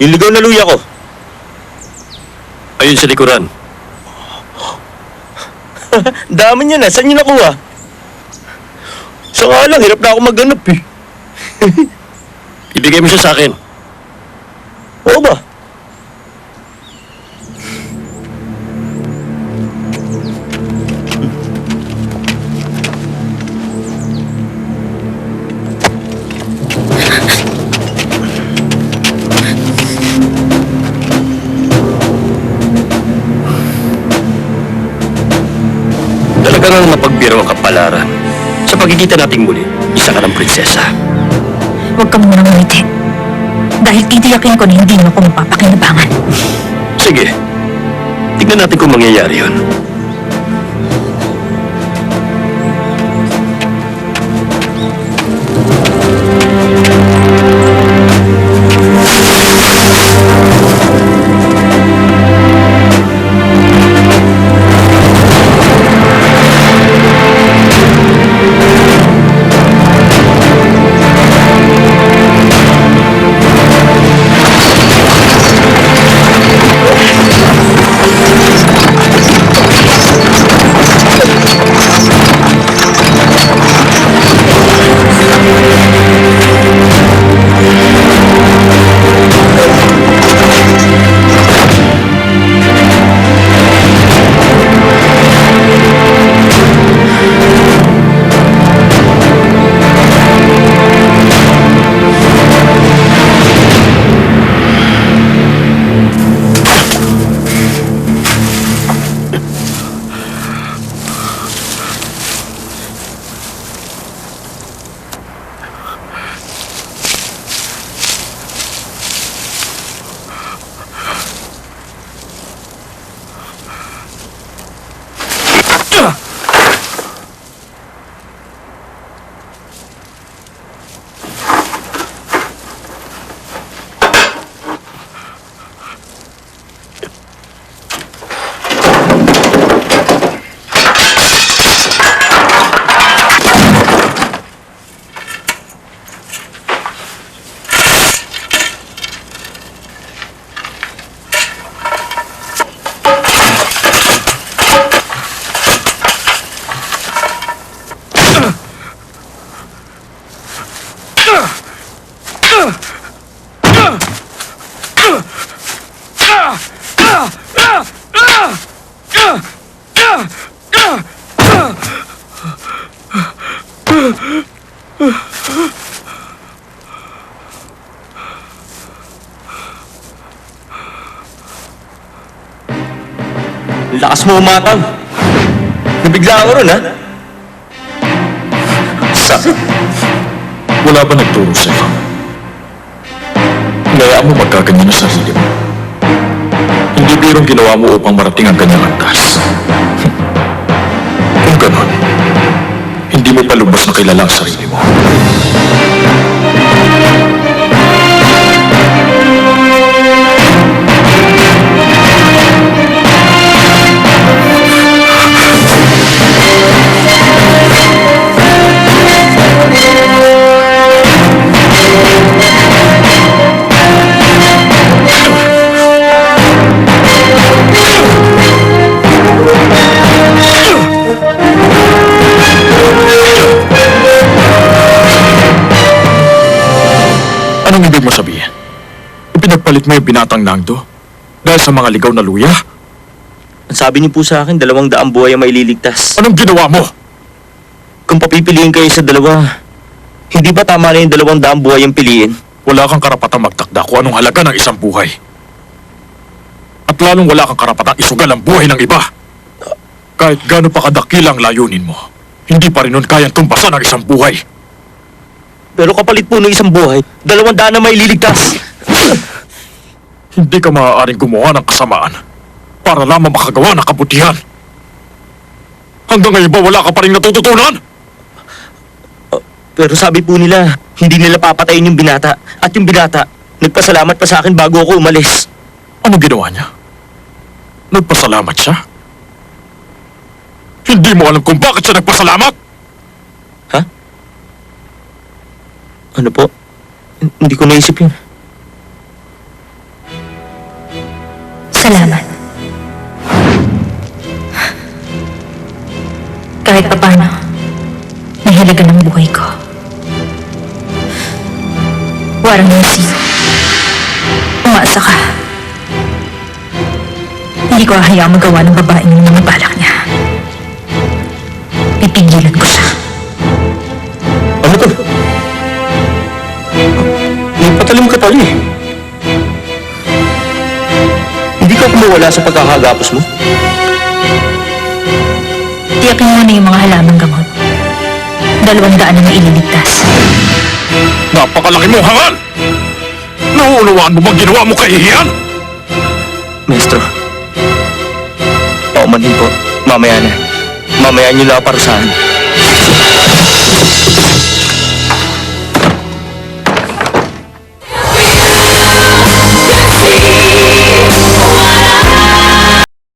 Yung ligaw na luya ko. Ayun sa likuran. Dami niyo na. Saan niyo nakuha? Sa nga lang, hirap na ako maghanap eh. Ibigay mo siya sa akin. Oo ba? Talaga nang mapagbiro ang kapalaran. Sa pagkikita nating muli, isa ka ng prinsesa. Huwag ka munang umiti. Dahil titiyakin ko na hindi mo ako mapapakinabangan. Sige, tignan natin kung mangyayari yun. Ang lakas mo umatang. Nabigla ako ron, ha? Sakit. Wala ba nagturo sa'yo? Hinayaan mo magkaganyan ang sarili mo. Hindi birong ginawa mo upang marating ang ganyang antas. Kung ganon, hindi mo palubos na kilala ang sarili mo. Anong ibig mo sabihin? Pinagpalit mo yung binatang Nangdo dahil sa mga ligaw na luya? Ang sabi niyo po sa akin, 200 buhay ang maililigtas. Anong ginawa mo? Kung papipiliin kayo sa dalawa, hindi ba tama na yung 200 buhay ang piliin? Wala kang karapatang magtakda kung anong halaga ng isang buhay. At lalong wala kang karapatang isugal ang buhay ng iba. Kahit gaano pa kadakilang layunin mo, hindi pa rin nun kayang tumpasan ang isang buhay. Pero kapalit po ng isang buhay, 200 na maililigtas. Hindi ka maaaring gumawa ng kasamaan para lamang makagawa ng kabutihan. Hanggang ngayon ba wala ka pa rin natututunan? Pero sabi po nila, hindi nila papatayin yung binata. At yung binata, nagpasalamat pa sa akin bago ako umalis. Ano ginawa niya? Nagpasalamat siya? Hindi mo alam kung bakit siya nagpasalamat? Ha? Ano po? Hindi ko naisip yun. Salamat. Kahit papano, may halaga ng buhay ko. Warang Nancy, umasa ka. Hindi ko hahayaang magawa ng babaeng yung mga balak niya. Pipigilan ko siya. Ano to? Nagpatalim ka pala eh. Hindi ka kumawala sa pagkakagapos mo? Tiyakin mo na yung mga halamang gamot. 200 na maililigtas. Napakalaki mong hangal! Nauunawaan mo bang ginawa mo kay Ian? Maestro. Paumanhin po. Mamaya na. Mamaya niyo lang parusahan.